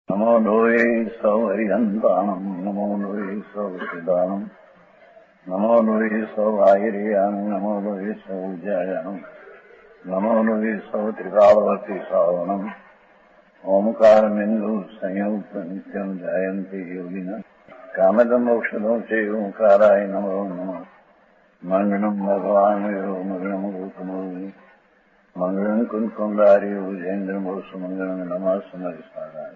नमो लोये सौहरिहन्ताणम् नमो लोये सौचिदानम् नमो लोये सौभागिर्याम् नमो लोये सौजायानम् नमो लोये सौत्रिकालवती सावनम् ओंकारमिन्दु संयुक्त नित्यम् जायन्ति योगिनः कामदम् मोक्षदम् च ओंकाराय नमो नमः मङ्गलम् भगवान् मङ्गलम् गौतमोऽग्नि मङ्गलम् कुन्कुण्डारि भुजेन्द्रमोसुमङ्गलम् नमः समरिसाराय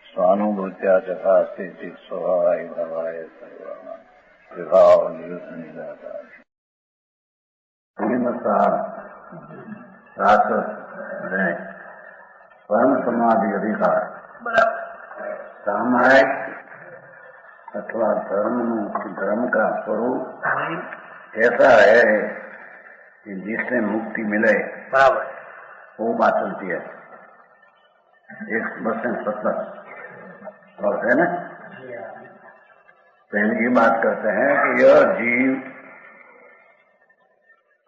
स्वानुभूत्या चकास्ते स्वभावाय भवाय सर्वाणां विभाव निरुद्धनिदाता शास्त्र में परम समाधि अधिकार सामायिक अथवा धर्म का स्वरूप ऐसा है कि जिससे मुक्ति मिले बराबर वो बात चलती है 100% सत्य और है ना। पहले ये बात करते हैं कि यह जीव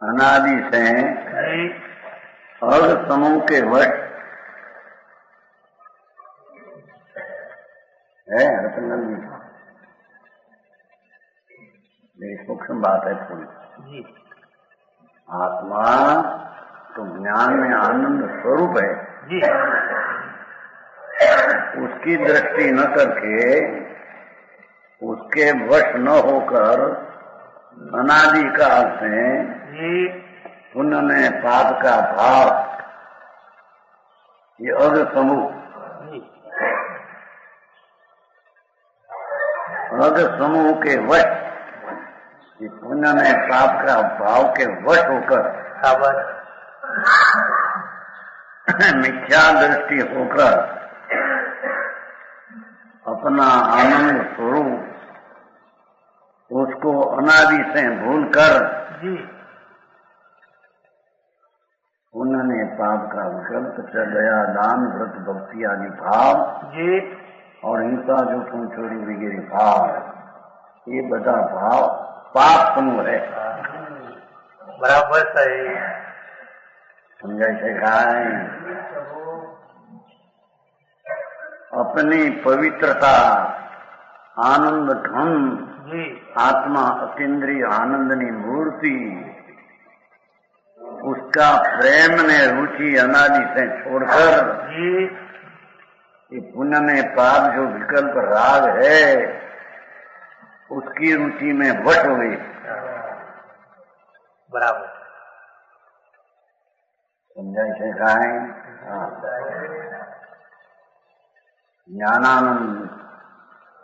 अनादि से अर्ध समूह के वश है। रतनलाल जी मेरी सूक्ष्म बात है थोड़ी। आत्मा तो ज्ञान में आनंद स्वरूप है जी। उसकी दृष्टि न करके उसके वश न होकर अनादि काल से पुण्य में पाप का भाव ये अर्ध समूह अर्ध समूह के वश ये पुण्य में पाप का भाव के वश होकर मिथ्या दृष्टि होकर अपना आनंद स्वरूप उसको अनादि से भूलकर पुण्य ने पाप का विकल्प दया दान व्रत भक्ति आदि भाव और हिंसा जोखम चोरी वगैरह भाव ये बड़ा भाव पाप समूह है। बराबर सही समझाई सिखाए। अपनी पवित्रता आनंद घन आत्मा अतीन्द्रिय आनंदनी मूर्ति उसका प्रेम ने रुचि अनादि से छोड़कर ये पुण्य में पाप जो विकल्प राग है उसकी रुचि में वश हो गई। बराबर समझाई सिखाए। ज्ञानानंद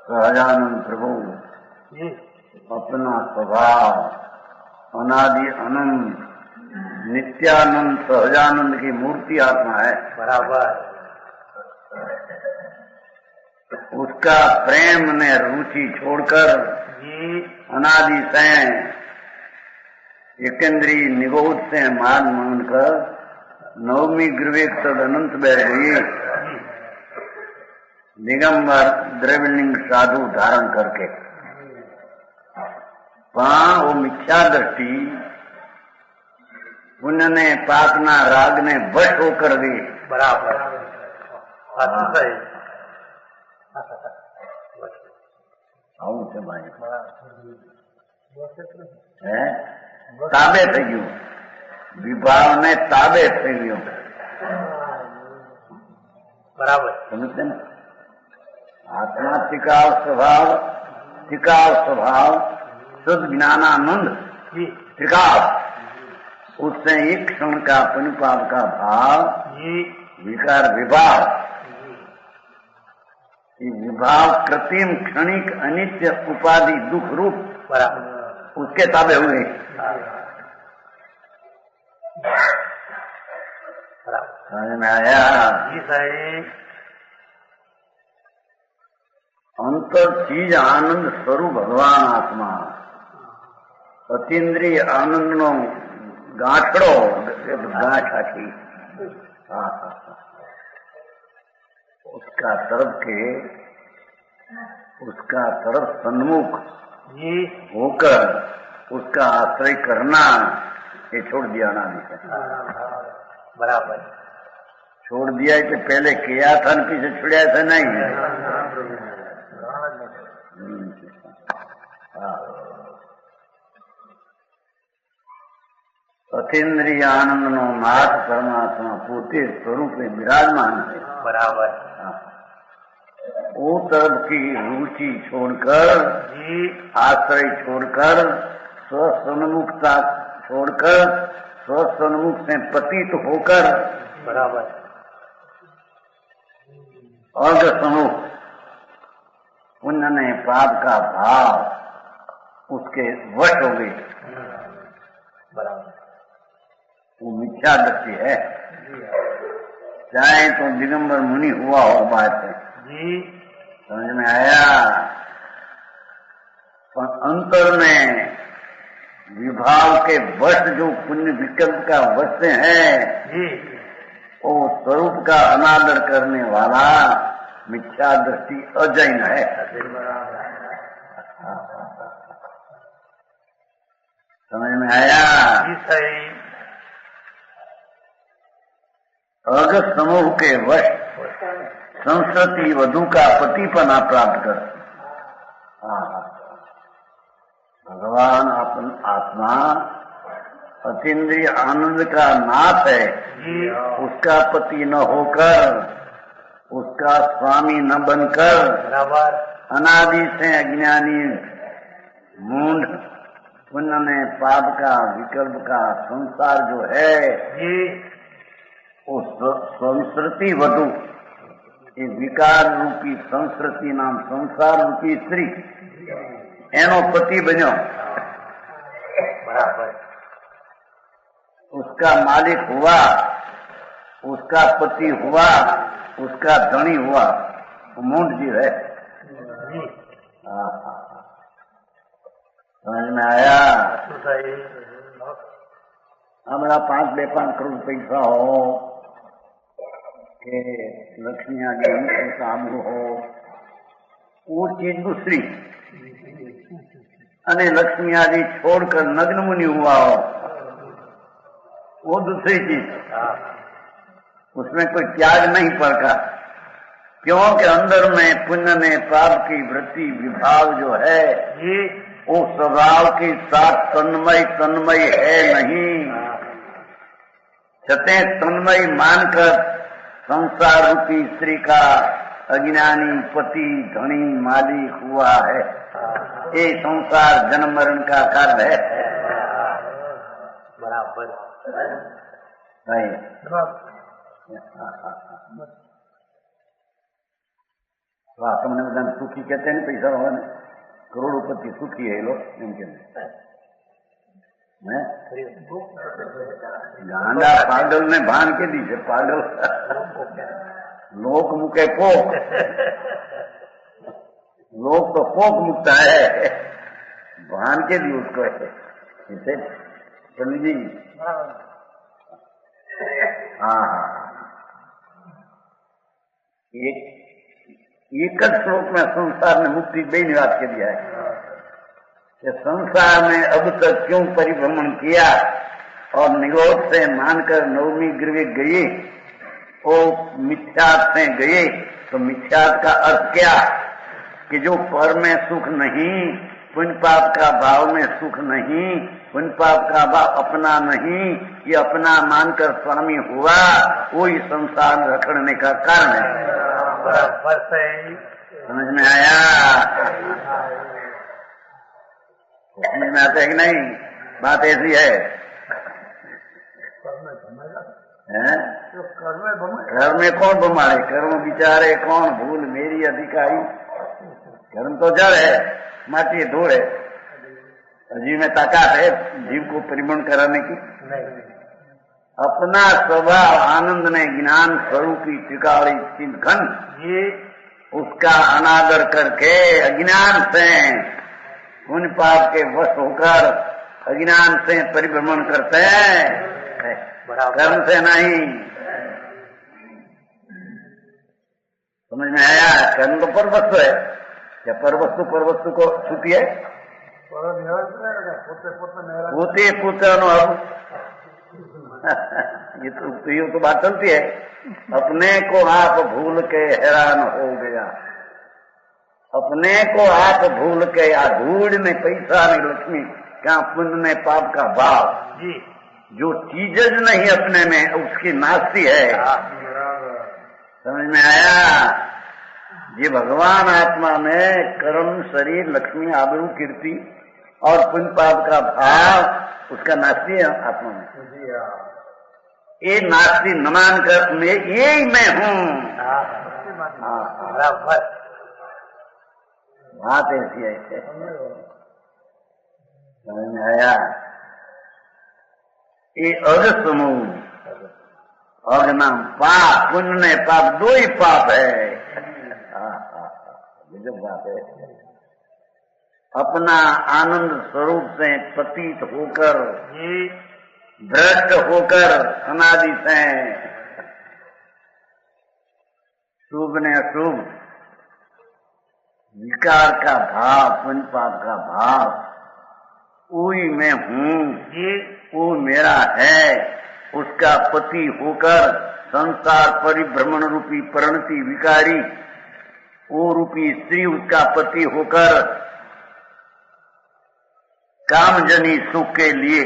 सहजानंद प्रभु अपना स्वभाव अनादि अनंत नित्यानंद सहजानंद की मूर्ति आत्मा है। बराबर उसका प्रेम ने रुचि छोड़कर अनादि से एकेंद्रीय निगोद से मान मानकर नवमी गिरवेक तद अनंत बैठ गई। दिगंबर द्रविलिंग साधु धारण करके वहां वो मिथ्या दृष्टि पुण्य ने पापना राग ने वश होकर दी। बराबर आવું भाई है ताबे थी गયું विभाव ने ताबे थी गયું। बराबर समझते ना। आत्मा टिकाव स्वभाव शुद्ध ज्ञानानंद टिकाव उससे एक क्षण का पुण्यपाप का भाव विकार विभाव विभाव कृत्रिम क्षणिक अनित्य उपाधि दुख रूप उसके ताबे हुए। समझ में आया जी सही। अंतर चीज आनंद स्वरूप भगवान आत्मा अतीन्द्रिय आनंद नो गांठड़ो गांठ आखी उसका तरफ सन्मुख होकर उसका आश्रय करना ये छोड़ दिया ना। बराबर छोड़ दिया कि पहले किया था न पीछे छुड़िया था नहीं। अतीन्द्रिय आनंद नो नाथ परमात्मा पोते स्वरूप में विराजमान है। बराबर। वो तरफ की रुचि छोड़कर, आश्रय छोड़कर, स्वसन्मुखता छोड़कर, स्वसन्मुख से पतित होकर, बराबर, अर्घ समूह पुण्य ने पाप का भाव उसके वश हो गई। बराबर। वो मिथ्या दृष्टि है, चाहे तो दिगंबर मुनि हुआ हो बात है जी, समझ में आया। पर अंतर में विभाव के वश जो पुण्य विकल्प का वश है जी, वो स्वरूप का अनादर करने वाला मिथ्या दृष्टि अजैन है। समझ में आया जी, सही। अगस्त समूह के वश संस्कृति वधु का पतिपना प्राप्त कर। भगवान अपन आत्मा अतीन्द्रिय आनंद का नाथ है, उसका पति न होकर, उसका स्वामी न बनकर, बराबर, अनादि से अज्ञानी मूढ़ पुण्य ने पाप का विकल्प का संसार जो है जी, उस संस्कृति वधु ये विकार रूपी संस्कृति नाम संसार रूपी स्त्री एनो पति बनो। बराबर। उसका मालिक हुआ, उसका पति हुआ, उसका धनी हुआ, वो मूढ़ जीव है। समझ में आया। हमारा 5-5 करोड़ पैसा हो के लक्ष्मी आदि काबू हो, वो चीज दूसरी, अने लक्ष्मी आदि छोड़कर नग्न मुनि हुआ हो, वो दूसरी चीज। उसमें कोई त्याग नहीं पड़ता, क्योंकि अंदर में पुण्य में पाप की वृत्ति विभाव जो है वो स्वभाव के साथ तन्मय है नहीं। छते तन्मय मानकर संसार रूपी स्त्री का अज्ञानी पति धनी मालिक हुआ है। ये संसार जन्म मरण का कारण है। बराबर भाई वाह, तुमने બધા सुखी कहते हैं पैसा हो करोड़पति सुखी है लोग इनके गांडा पागल ने भान के दीजिए, पागल लोक मुके पोक, लोग तो पोक मुकता है, भान के दी उसको है इसे समझी। हाँ, एक श्लोक में संसार में मुक्ति बेनी बात के दिया है कि संसार में अब तक क्यों परिभ्रमण किया और निरोध से मानकर नवमी गृह गए, वो मिथ्यात से गए। तो मिथ्यात का अर्थ क्या कि जो पर में सुख नहीं, पुण्य पाप का भाव में सुख नहीं, पुण्य पाप का भाव अपना नहीं, ये अपना मानकर स्वामी हुआ, वही संसार रखने का कारण है। बराबर सही। समझ में आया? समझ में आता है कि नहीं? बात ऐसी है। कर्म में कौन बमाड़े, कर्म बिचारे कौन, भूल मेरी अधिकारी। कर्म तो जड़ है, माटी धूल है, जीव में ताकत है जीव को परिभ्रमण कराने की। अपना स्वभाव आनंद में ज्ञान स्वरूपी त्रिकाली चिन्ह ये उसका अनादर करके अज्ञान से पुण्य पाप के वश होकर अज्ञान से परिभ्रमण करते हैं, कर्म से नहीं। समझ में आया? कर्म तो पर वस्तु है, क्या पर वस्तु को छूती है? પોતે પોતાનો ये तो बात चलती है। अपने को आप भूल के हैरान हो गया, अपने को आप भूल के धूड़ में पैसा नहीं लक्ष्मी, क्या पुण्य में पाप का भाव जी। जो चीजें नहीं अपने में उसकी नास्ती है। समझ में आया? ये भगवान आत्मा में कर्म, शरीर, लक्ष्मी, आबरू, कीर्ति और पुण्य पाप का भाव उसका नास्ती है आत्मा में। ये नास्ती न मानकर यही मैं हूँ। बात ऐसी है। समझ में आया? ये अग समूह, अग नाम पाप, पुण्य ने पाप, दो ही पाप है। जो बात है, अपना आनंद स्वरूप से पतित होकर, भ्रष्ट होकर, अनादि से शुभ ने अशुभ विकार का भाव, पुण्य पाप का भाव, वही मैं हूँ, वो मेरा है, उसका पति होकर संसार परिभ्रमण रूपी परिणति विकारी, वो रूपी स्त्री उसका पति होकर कामजनी सुख के लिए,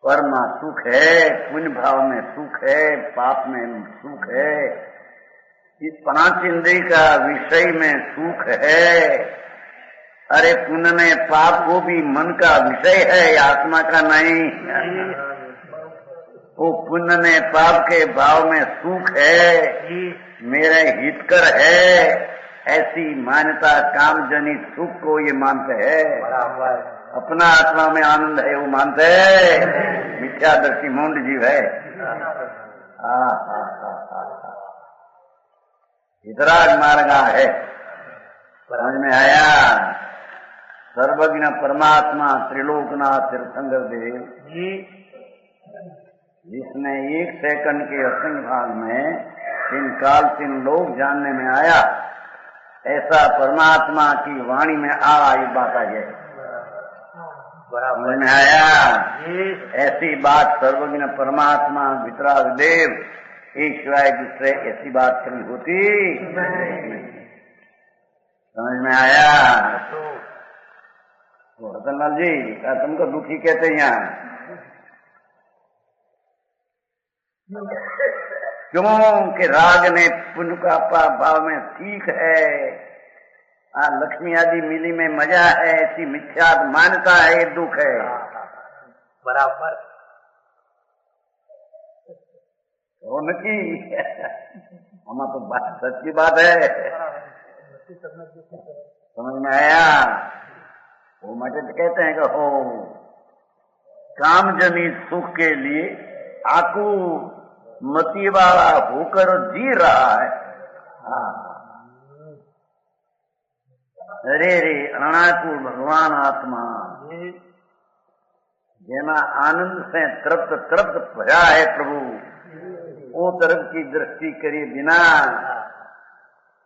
परमा सुख है, पुण्य भाव में सुख है, पाप में सुख है, इस पांच इंद्रिय का विषय में सुख है। अरे पुण्य में पाप वो भी मन का विषय है, आत्मा का नहीं। वो पुण्य में पाप के भाव में सुख है, मेरे हितकर है, ऐसी मान्यता कामजनी सुख को ये मानते हैं। अपना आत्मा में आनंद है वो मानते हैं, मिथ्या दृष्टि मूंड जीव है। इतराग मार्गा है। समझ में आया? सर्वज्ञ परमात्मा त्रिलोकनाथ तीर्थंकर देव जी, जिसने 1 सेकंड के असंख्य भाग में 3 काल 3 लोग जानने में आया, ऐसा परमात्मा की वाणी में ये बात आई है। समझ में आया? ऐसी बात सर्वज्ञ परमात्मा वितराग देव एक शिवाय दूसरे ऐसी बात कभी होती? समझ में आया? तो रतनलाल जी क्या तुमको दुखी कहते हैं यहाँ? क्योंकि राग ने पुण्य का भाव में ठीक है, लक्ष्मी आदि मिली में मजा है, ऐसी मिथ्या मान्यता है, ये दुख है। बराबर उनकी हम तो बात सच्ची बात है। समझ में आया? वो मजे तो कहते हैं कि हो कामजनी सुख के लिए आकू मती वाला होकर जी रहा है। अरे रे अणाकू भगवान आत्मा जेना आनंद से तृप्त भया है प्रभु, वो तरफ की दृष्टि करे बिना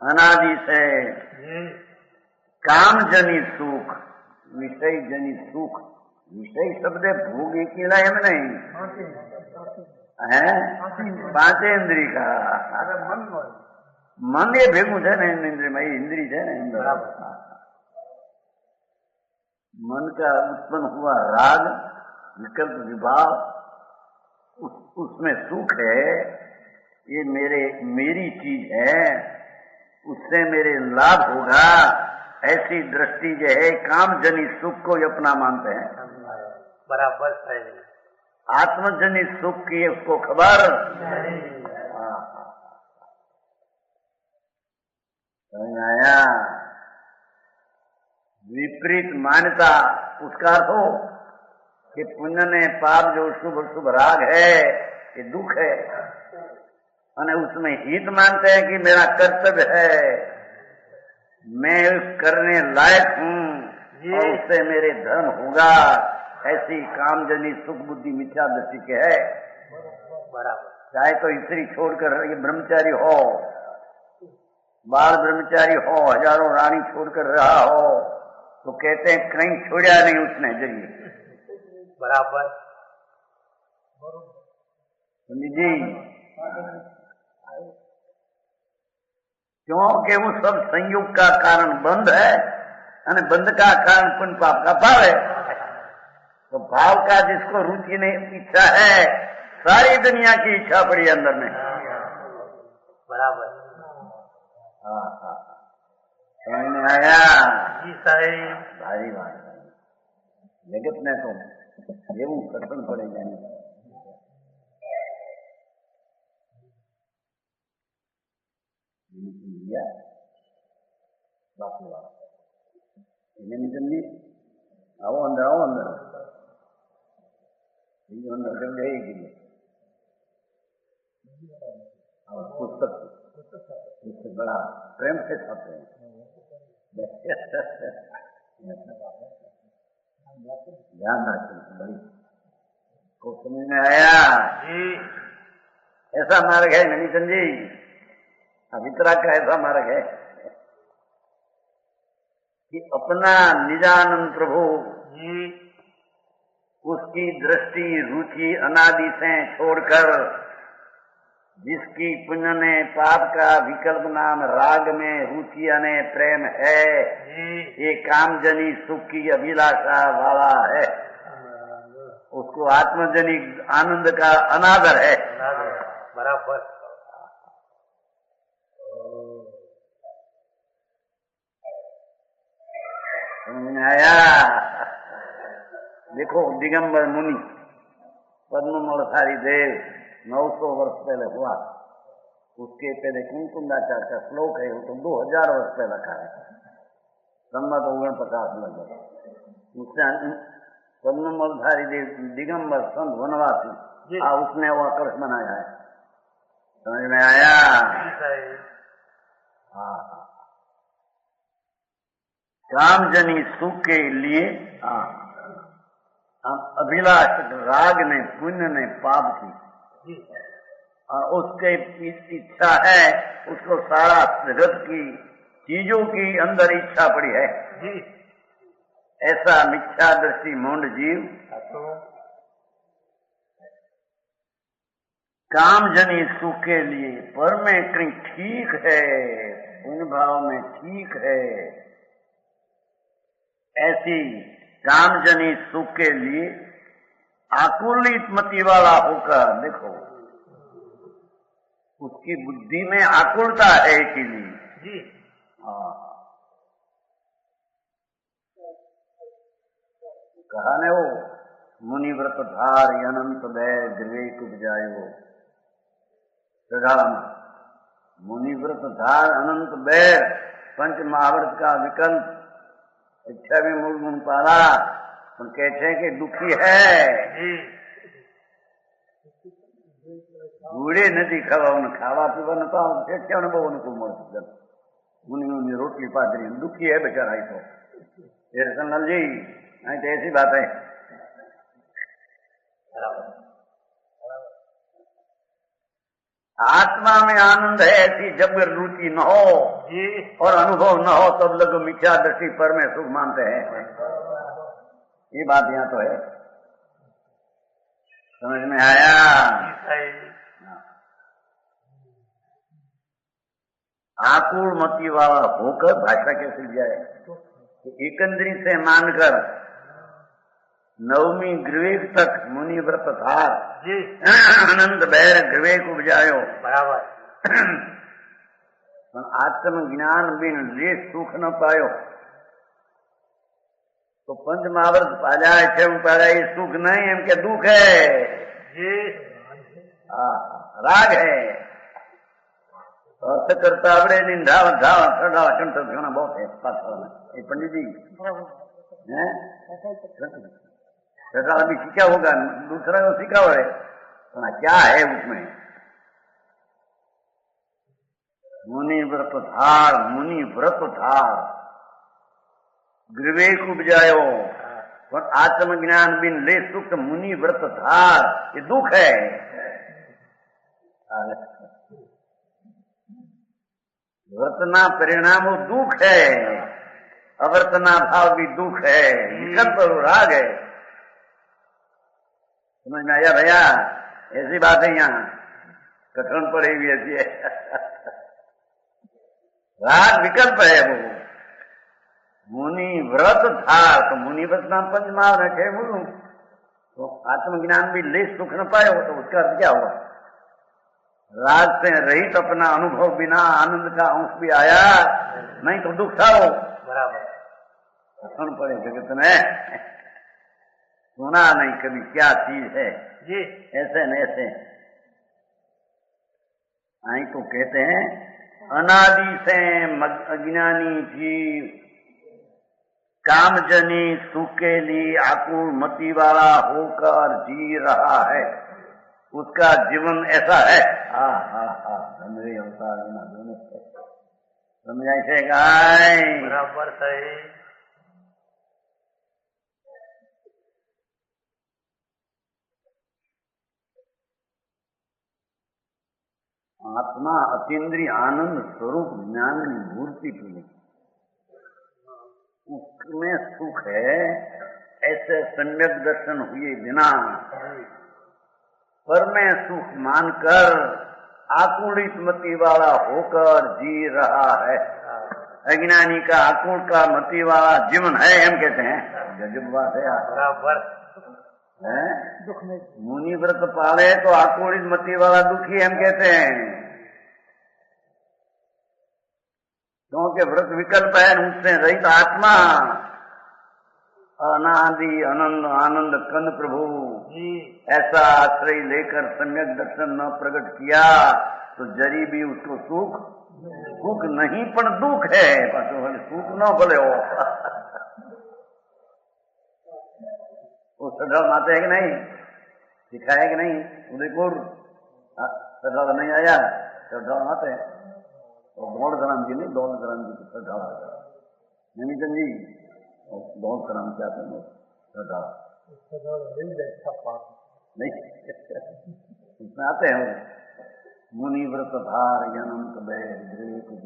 अनादि से कामजनी सुख, विषय जनी सुख, विषय शब्द भोग की लायम नहीं है, 5 इंद्रिय का मन ये भेगू है ना, इंद्रिय में इंद्रिय है ना, मन का उत्पन्न हुआ राग विकल्प विभाव, उसमें सुख है, ये मेरी चीज है, उससे मेरे लाभ होगा, ऐसी दृष्टि जो है कामजनी सुख को अपना मानते हैं। बराबर सही। आत्मजनी सुख की उसको खबर आया। विपरीत मान्यता उसका अर्थ हो कि पुण्य ने पाप जो शुभ राग है ये दुख है, और उसमें हित मानते हैं कि मेरा कर्तव्य है, मैं करने लायक हूँ और उससे मेरे धर्म होगा, ऐसी कामजनी सुख बुद्धि मिथ्या दृष्टि के है। बराबर। चाहे तो स्त्री छोड़कर ये ब्रह्मचारी हो, बाल ब्रह्मचारी हो, हजारों रानी छोड़कर रहा हो, तो कहते हैं कहीं छोड़ा नहीं उसने जरिए। बराबर। जी, क्योंकि वो सब संयोग का कारण बंध है, અને बंध का कारण पुण्य पाप का भाव है। तो भाव का जिसको रुचि नहीं, इच्छा है, सारी दुनिया की इच्छा पड़ी अंदर में। बराबर। हाँ हाँ, समझ में आया? जी साहेब। भारी बात है। जगत में तो એવું કઠણ પડે જાય બાકી વાત એને સમજી આવો અંદર બીજું અંદર જઈ ગયું पुस्तक बड़ा प्रेम से खाते हैं। ध्यान रखें बड़ी को समझ में आया जी। ऐसा मार्ग है ननीचंद जी, वितराग का ऐसा मार्ग है कि अपना निजानंद प्रभु जी उसकी दृष्टि रुचि अनादि से छोड़कर जिसकी पुण्य ने पाप का विकल्प नाम राग में रुचि अने प्रेम है, ये कामजनी सुख की अभिलाषा वाला है, उसको आत्मजनी आनंद का अनादर है। बराबर। समझ में आया? देखो दिगंबर मुनि पद्ममलधारी देव 900 वर्ष पहले हुआ, उसके पहले कुंकुंदाचार्य का श्लोक है, वो तो 2000 वर्ष पहले का है, संमत 49 लगभग। उसने पद्ममलधारी देव दिगंबर संत वनवासी उसने वो आकर्ष बनाया है। समझ में आया? हाँ, कामजनी सुख के लिए हम अभिलाष राग ने पुण्य ने पाप की और उसके इच्छा है, उसको सारा जगत की चीजों की अंदर इच्छा पड़ी है। ऐसा मिथ्या दृष्टि मूंड जीव कामजनी सुख के लिए पर में कहीं ठीक है, पुण्य भाव में ठीक है, ऐसी कामजनी सुख के लिए आकुलित मति वाला होकर देखो उसकी बुद्धि में आकुलता है कि नहीं। कहा ने वो मुनिव्रत धार अनंत बैर विवेक उपजायो, मुनिव्रत धार अनंत बैर पंच महाव्रत का विकल्प इच्छा भी मूल गुण पाला, પણ કહે છે કે દુઃખી હે ગુડે નથી ખાવાનું, ખાવા પીવાનું તો ને બહુ અનુકૂળ મળતું, મુનિઓની રોટલી પાથરી, દુઃખી है बेचारा। ही तो रतनलाल जी नहीं तो ऐसी बात है। आत्मा में आनंद है ऐसी जब रुचि न हो और अनुभव न हो तब लोग मिथ्या दृष्टि पर में सुख मानते हैं। ये बात यहाँ तो है। समझ में आया? आकुल मति वाला होकर भाषा कैसे जाए? एकंदरी से मानकर नवमी ग्रीवेक तक मुनि व्रत धार आनंद बैर ग्रीवेक उपजायो। बराबर। आत्म ज्ञान बिन ले सुख न पायो तो पंच महाव्रत पाजाय છે पाजाय सुख नहीं, एम के दुख है, राग है। अर्थ करता आवड़े नहीं, ढाव ढाव ढाव कंठ घना बहुत है पाठा में। पंडित जी हैं अभी सीखा होगा, दूसरा को सीखा हुआ है, क्या है उसमें? मुनि व्रत धार, मुनि व्रत धार विवेक उपजायो और आत्मज्ञान बिन ले सुख मुनि व्रत धार, ये दुख है। व्रतना परिणाम दुख है, अवर्तना भाव भी दुख है, विकल्प राग है। समझ में आया भैया? ऐसी बात है, यहाँ कठिन पड़ी हुई ऐसी है। राग विकल्प है वो। मुनि व्रत था तो मुनि व्रत नाम पंचमाव रखे बोलू तो आत्मज्ञान भी ले सुख न पाए हो तो उसका अर्थ क्या हुआ? राग से रहित अपना अनुभव बिना आनंद का अंश भी आया नहीं तो दुख था वो। बराबर सुन पड़े जगत में सुना नहीं कभी क्या चीज है जी। ऐसे न ऐसे आई तो कहते हैं अनादि से अज्ञानी जीव कामजनी सुख के लिए आकुल मति वाला होकर जी रहा है, उसका जीवन ऐसा है। धनवे अवतार समझाई से गाय बराबर सही। आत्मा अतीन्द्रिय आनंद स्वरूप ज्ञान की मूर्ति पूरी, उसमें सुख है ऐसे सम्यक दर्शन हुए बिना पर में सुख मानकर आकुलित मति वाला होकर जी रहा है। अज्ञानी का आकुल का मति वाला जीवन है हम कहते हैं। गजब बात है बराबर है। मुनि व्रत पाले तो आकुलित मति वाला दुखी हम कहते हैं, क्योंकि व्रत विकल्प है। उससे रहित आत्मा अनादि अनंत आनंद कंद प्रभु ऐसा आश्रय लेकर सम्यक दर्शन न प्रकट किया तो जरी भी उसको सुख नहीं पर दुख है। सुख न बोले हो वो श्रद्धा माते है कि नहीं, सिखाया कि नहीं? उदयपुर श्रद्धा नहीं आया, श्रद्धा माते हैं और दौड़ ग्राम जी नहीं, दौड़ ग्राम जी की श्रद्धा नमीचंद जी दौड़ ग्राम क्या थे श्रद्धा नहीं उसमें आते हैं मुनि व्रत धार अनंत बैठ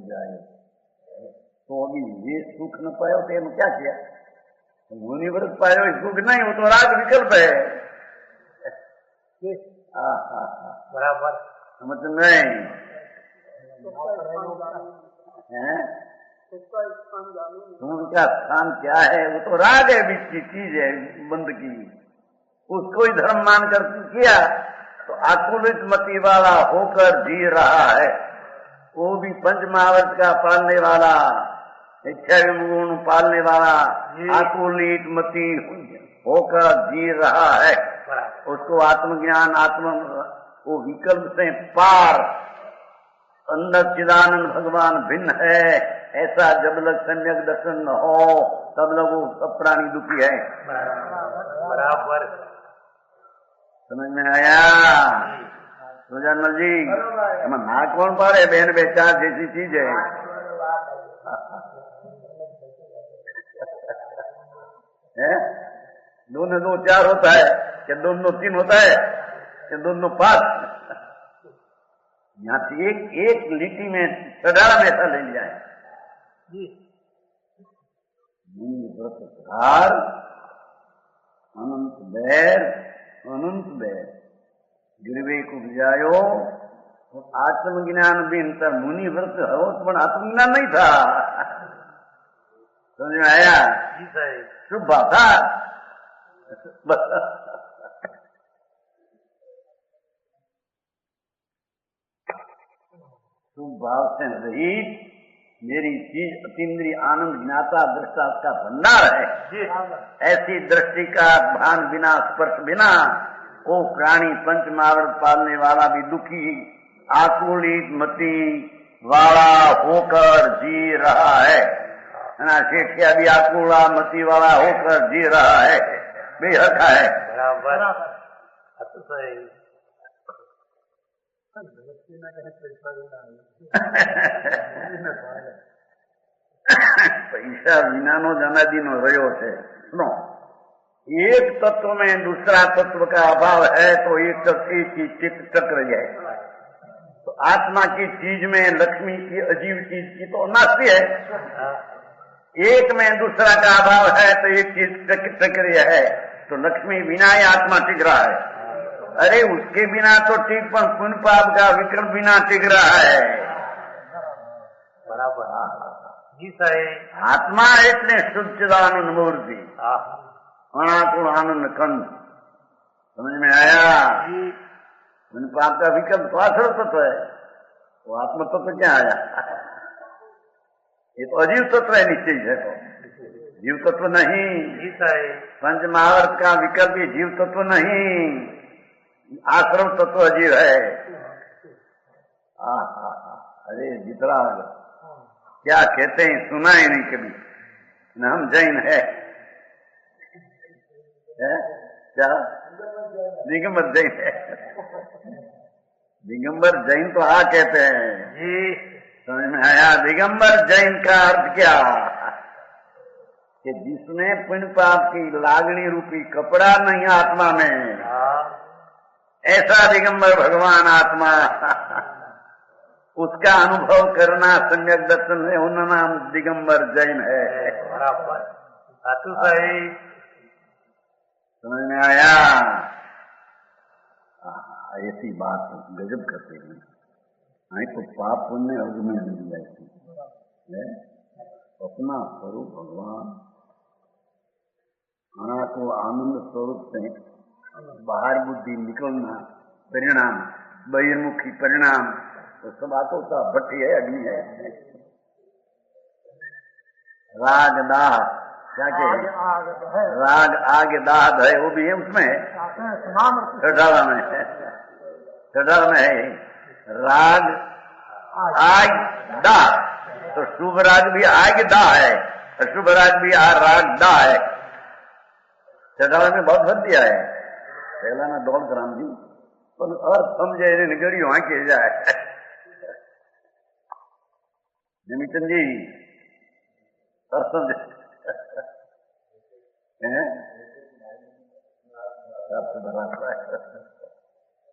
जाए। तो अभी ये सुख न पायो तो हम क्या किया? मुनि व्रत पायो सुख नहीं, वो तो राग विकल्प है। बराबर समझ नहीं है? उनका स्थान क्या है? वो तो राग है, बीच की चीज है बंद की, उसको ही धर्म मानकर किया तो आकुलित मति वाला होकर जी रहा है। वो भी पंच महावर्त का पालने वाला, इच्छा गुण पालने वाला आकुलित मति होकर जी रहा है। उसको आत्मज्ञान वो विकल्प से पार अंदर चिदानंद भगवान भिन्न है ऐसा जब लग सम्यक दर्शन न हो तब लग वो सब प्राणी दुखी है। बराबर समझ में आया सुजानमल जी? ना कौन पाड़े बहन बेचार जैसी चीज है। दोनों दो चार होता है क्या? दोनों तीन होता है क्या? दोनों पांच? यहाँ से एक लिट्टी में सदारा में ऐसा ले जाए व्रतधार अनंत बैर गिरवे को बुझायो आत्मज्ञान भी अंतर मुनि व्रत हो तो आत्मज्ञान नहीं था। समझ में आया? शुभ बात था। शुभ भाव से रहित मेरी चीज अतीन्द्रिय आनंद ज्ञाता दृष्टा का भंडार है। ऐसी दृष्टि का भान बिना स्पर्श बिना वो प्राणी पंच महावर्त पालने वाला भी दुखी आकुलित मति वाला होकर जी रहा है ना। शेठिया भी आकुला मति वाला होकर जी रहा है, बेहका है। बराबर पैसा विनानो जनादीनो रह्यो है। सुनो, एक तत्व में दूसरा तत्व का अभाव है तो एक तत्व की चित्त चक्र जाए। तो आत्मा की चीज में लक्ष्मी की अजीब चीज की तो नास्ती है। एक में दूसरा का अभाव है तो एक चीज चक्रिय है तो लक्ष्मी बिना ही आत्मा टिक रहा है। अरे उसके बिना तो ठीक, पर पुण्य पाप का विकल्प बिना टिक रहा है। बराबर जी साहेब। आत्मा એટલે શુદ્ધાનંદ મૂર્તિ, अनाकुल आनंद कंद। समझ में आया? पुण्य पाप का विकल्प तो आश्रय तत्व है, वो आत्म तत्व क्या आया? ये तो अजीव तत्व है निश्चय है, तो जीव तत्व नहीं। पंच महावर्त का विकल्प ये जीव तत्व नहीं, आश्रम तत्व अजीव है। अरे जितना क्या कहते हैं सुना ही नहीं कभी न। हम जैन है क्या? दिगंबर जैन है। दिगंबर जैन तो कहते हैं जी। समझ में आया? दिगंबर जैन का अर्थ क्या कि जिसने पुण्य पाप की लागणी रूपी कपड़ा नहीं आत्मा में, ऐसा दिगंबर भगवान आत्मा, उसका अनुभव करना सम्यक दर्शन है, उनका नाम दिगंबर जैन है। समझ में आया? ऐसी बात गजब करते हैं। नहीं तो पाप पुण्य अर्घ में मिल जाती है। अपना स्वरूप भगवान आना को आनंद स्वरूप से बाहर बुद्धि निकलना परिणाम, बहिर्मुखी परिणाम, तो सब आतो का भट्टी है, अग्नि है। राग दाह क्या कहे? राग आग दाह है, वो भी है उसमें, छठारा में है। छठारा में है राग आग दाह, तो शुभ राग भी आग दाह है, अशुभ राग भी राग दाह है। छठारा में बहुत भर दिया है। पहला ना 1.5 ग्राम दी, पर अर्थ समझे निगड़ी वहां के जाए। निमितन जी अर्थ समझे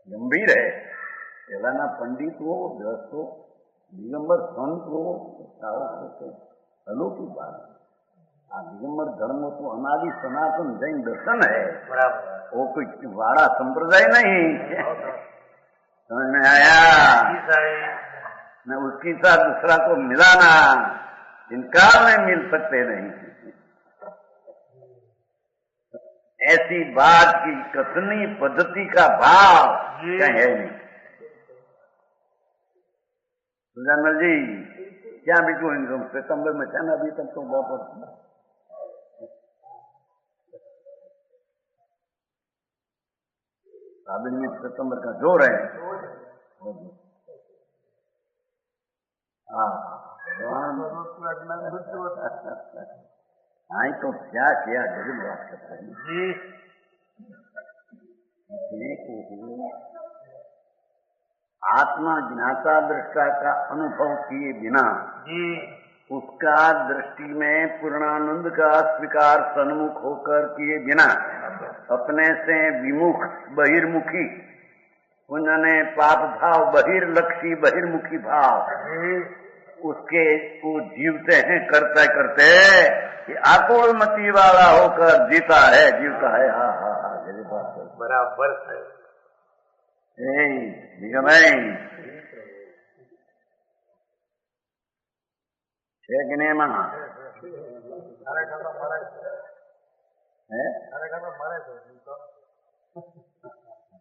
गंभीर है। पहला ना पंडित हो, गृहस्थ हो, दिगंबर संत हो, अलौकिक बात है। दिगंबर धर्म तो अनादि सनातन जैन दर्शन है, वो कोई वाड़ा संप्रदाय नहीं। समझ में आया? न उसके साथ दूसरा को मिलाना इनकार में मिल सकते नहीं। ऐसी बात की कथनी पद्धति का भाव कहीं है नहीं। सुजानल जी क्या बिल्कुल इनकम सितंबर में था ना, अभी तक तो बहुत साबिन में सितंबर का जोर है। आई तो क्या किया, गरीब बात करते हैं जी। आत्मा ज्ञाता दृष्टा का अनुभव किए बिना जी उसका दृष्टि में पूर्णानंद का स्वीकार सन्मुख होकर किए बिना अपने से विमुख बहिर्मुखी, उन्होंने पाप भाव बहिर्लक्षी बहिर्मुखी भाव उसके वो जीवते हैं करते करते कि आकुल मति वाला होकर जीता है, जीवता है। हाँ हाँ हाँ, मेरी बात है, बराबर है।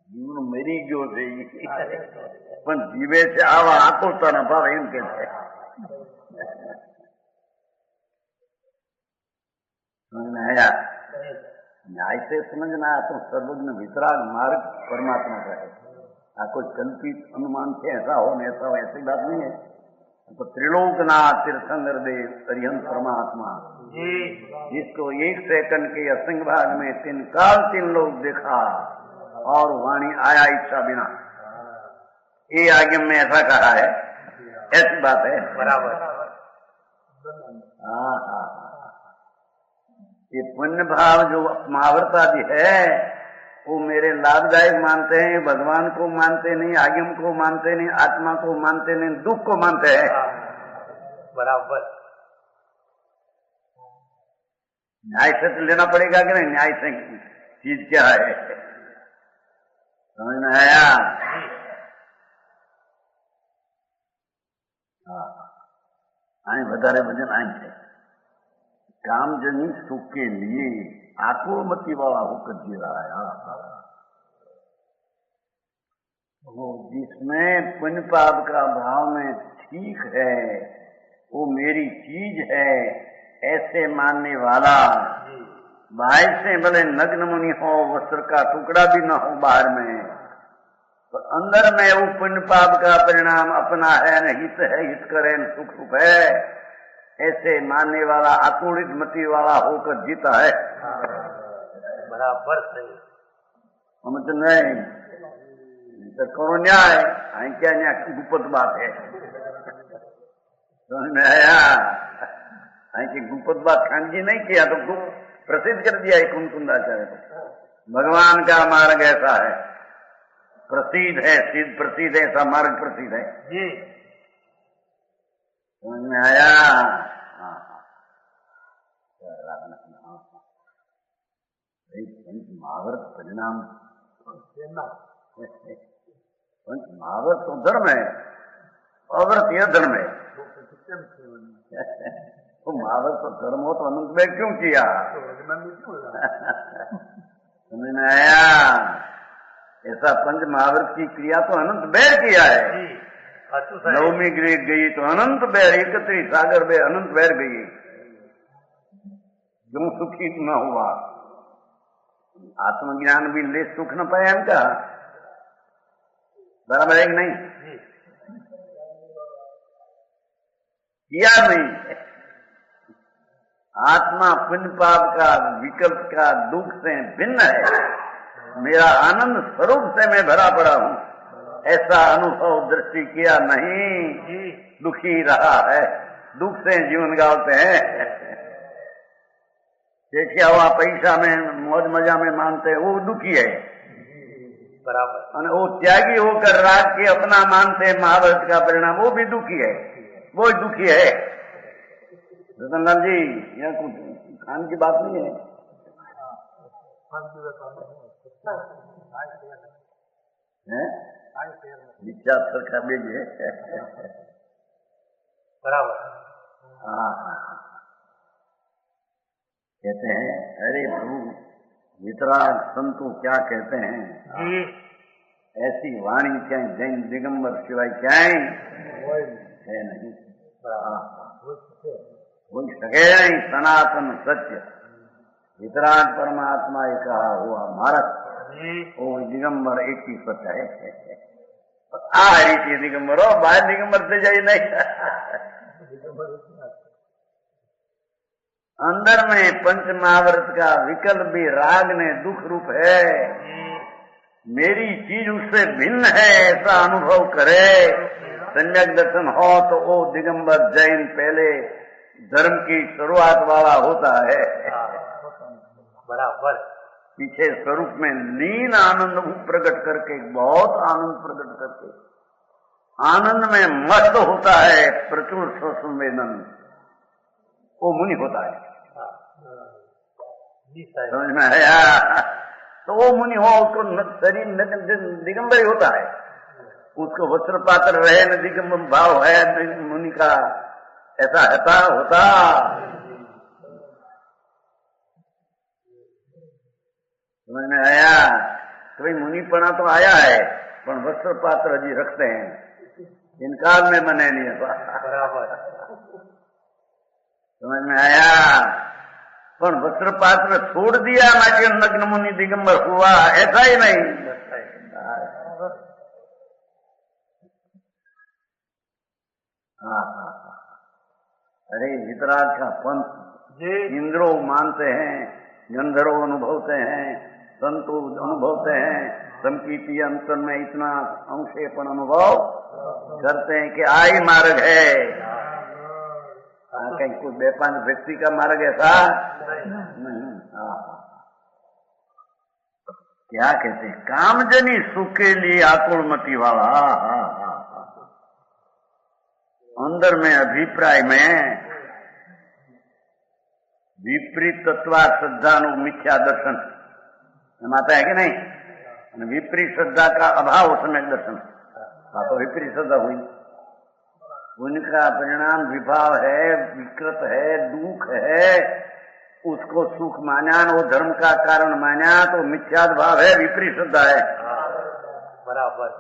જીવન મરી ગયો છે પણ જીવે છે આવા આકુલતાના ભાવ એમ કે છે। आया न्याय से समझना तो सर्वज्ञ वितराग मार्ग परमात्मा का है। कोई कल्पित अनुमान से ऐसा हो न ऐसा हो, ऐसी बात नहीं है। तो त्रिलोकनाथ तीर्थंकर देव अरिहंत परमात्मा जिसको 1 सेकंड के असंग भाग में 3 काल 3 लोग देखा और वाणी आया इच्छा बिना, ये आगे में ऐसा कहा है, ऐसी बात है। बराबर। हाँ हाँ, ये पुण्य भाव जो महाव्रत आदि है वो मेरे लाभदायक मानते हैं, भगवान को मानते नहीं, आगम को मानते नहीं, आत्मा को मानते नहीं, दुख को मानते हैं। बराबर। न्याय से तो लेना पड़ेगा कि नहीं? न्याय से चीज क्या है? समझ में आया? हाँ, आई વધારે વજન आई છે. कामजनी सुख के लिए आकुलमती वाला होकर जी रहा है. वो जिसमें पुण्य पाप का भाव में ठीक है, वो मेरी चीज है, ऐसे मानने वाला बाहर से भले नग्न मुनि हो, वस्त्र का टुकड़ा भी न हो बाहर में, तो अंदर में वो पुण्य पाप का परिणाम अपना है, न हित है, हित करे न सुख सुख है, ऐसे मानने वाला आकुलित मति वाला होकर जीता है. बराबर सही. हम तो नहीं तो करो न्याय. क्या न्याय गुप्त बात है. समझ में आया? की गुप्त बात खानगी नहीं किया तो प्रसिद्ध कर दिया है कुंकुंदाचार्य को. भगवान का मार्ग ऐसा है, प्रसिद्ध है, सिद्ध प्रसिद्ध है, ऐसा मार्ग प्रसिद्ध है जी. समझ में आया? पंच महाव्रत परिणाम. पंच महाव्रत तो धर्म है, अव्रत यह धर्म है. तो महाव्रत तो धर्म हो तो अनंत में क्यों किया? समझ में आया? ऐसा पंच महाव्रत की क्रिया तो अनंत बैर किया है. नवमी गई तो अनंत बैर, 31 सागर में अनंत बैर गई. क्यों सुखी न हुआ? आत्मज्ञान भी ले सुख न पाया इनका. बराबर है कि नहीं? किया नहीं. आत्मा पुण्य पाप का विकल्प का दुख से भिन्न है. मेरा आनंद स्वरूप से मैं भरा पड़ा हूं, ऐसा अनुभव दृष्टि किया नहीं, दुखी रहा है. दुख से जीवन गालते हैं. देखिए हुआ पैसा में मौज मजा में मानते हैं, वो दुखी है. बराबर. वो त्यागी होकर राग के अपना मानते हैं महाभारत का परिणाम, वो भी दुखी है. वो दुखी है. रतनलाल जी, यहाँ कुछ खान की बात नहीं है. विचार सरखा भेजिए. बराबर. हाँ. कहते हैं, अरे प्रभु वितराग संतु क्या कहते हैं, ऐसी वाणी क्या जैन दिगंबर सिवाय क्या है नहीं. बोल सके नहीं. सनातन सत्य वितराग परमात्मा ये कहा हुआ भारत, वो दिगंबर एक ही सत्य है. आ रही थी दिगंबर हो, बाहर दिगंबर से जाइए नहीं. अंदर में पंच महाव्रत का विकल्प भी राग ने दुख रूप है. मेरी चीज उससे भिन्न है, ऐसा अनुभव करे, सम्यक दर्शन हो तो वो दिगंबर जैन पहले धर्म की शुरुआत वाला होता है. बराबर. पीछे स्वरूप में लीन आनंद प्रकट करके, बहुत आनंद प्रकट करके, आनंद में मस्त होता है, प्रचुर संवेदन, वो मुनि होता है. समझ में आया? तो वो मुनि हो, उसको शरीर दिगंबर ही होता है. उसको वस्त्र पात्र रहे न दिगंबर भाव है मुनि का, ऐसा होता. समझ में आया? तो भाई मुनिपना तो आया है, पर वस्त्र पात्र अजी रखते हैं, इनकार में मने नहीं है. बराबर. समझ में आया? पर वस्त्र पात्र छोड़ दिया ना कि नग्न मुनि दिगंबर हुआ, ऐसा ही नहीं. अरे वितराग का पंथ इंद्रो मानते हैं, गंधर्व अनुभवते हैं, संतो अनुभवते हैं, समकीर्ति अंतर में इतना अंशेपन अनुभव करते हैं कि आई मार्ग है. कहीं कोई बेपान व्यक्ति का मार्ग ऐसा नहीं. क्या कहते हैं? कामजनी सुख के लिए आकुलमती वाला. अंदर में अभिप्राय में विपरीत तत्वा श्रद्धानु मिथ्या दर्शन माता है कि नहीं? विपरीत श्रद्धा का अभाव समय दर्शन। हाँ तो विपरीत श्रद्धा हुई, उनका परिणाम विभाव है, विकृत है, दुख है, उसको सुख माना, वो धर्म का कारण माना तो मिथ्याद भाव है, विपरीत श्रद्धा है। बराबर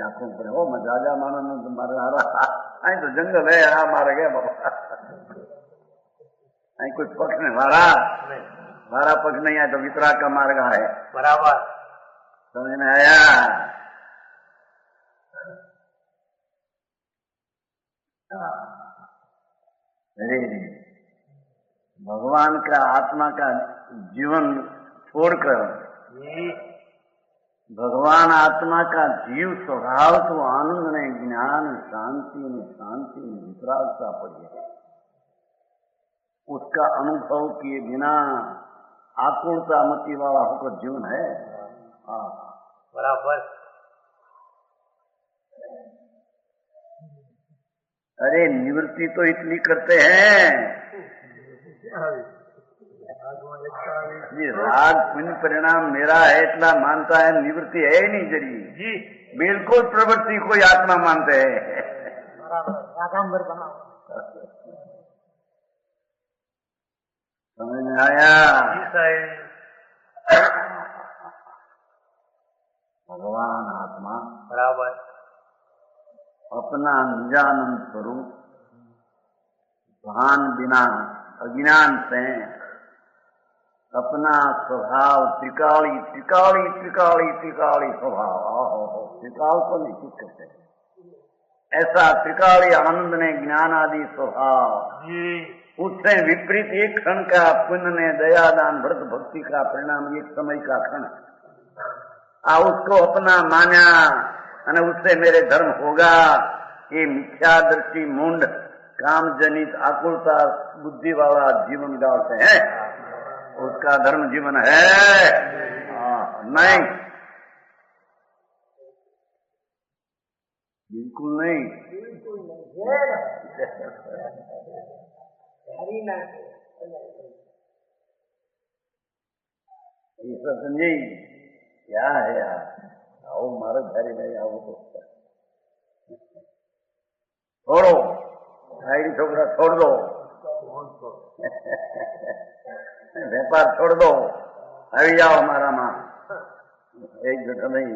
आंखों पर हो मजा जा मानो मारा आई तो जंगल है, हाँ मार गया बाबा, आई कोई पक्ष नहीं मारा पक्ष नहीं है तो वितराग का मार्ग है। बराबर समझ में आया? अरे भगवान का आत्मा का जीवन छोड़कर भगवान आत्मा का जीव स्वभाव तो आनंद ने ज्ञान शांति में वितरागता पड़ी है, उसका अनुभव किए बिना आकुलता मति वाला होकर जीवन है। बराबर अरे निवृत्ति तो इतनी करते हैं, ये राग पुण्य परिणाम मेरा है इतना मानता है, निवृत्ति है ही नहीं जरी जी, बिल्कुल प्रवृत्ति को आत्मा मानते हैं। समझ में आया? भगवान आत्मा बराबर अपना निजानंद स्वरूप भान बिना अज्ञान से अपना स्वभाव त्रिकाली स्वभाव, त्रिकाल को नहीं कुछ कहते, ऐसा त्रिकाली आनंद ने ज्ञान आदि स्वभाव, उससे विपरीत एक क्षण का पुण्य ने दयादान व्रत भक्ति का परिणाम एक समय का क्षण, उसको अपना माना અને उससे मेरे धर्म होगा, ये मिथ्या दृष्टि मूंड काम जनित आकुलता बुद्धि वाला जीवन डालते हैं, उसका धर्म जीवन है नहीं, बिल्कुल नहीं। ईश्वर संजय क्या है यार, आओ मारो घरे नहीं आओ तो छोड़ो, भाई छोकरा छोड़ दो, व्यापार छोड़ दो, આવી જાઓ મારામાં એક જગ્યા નહીં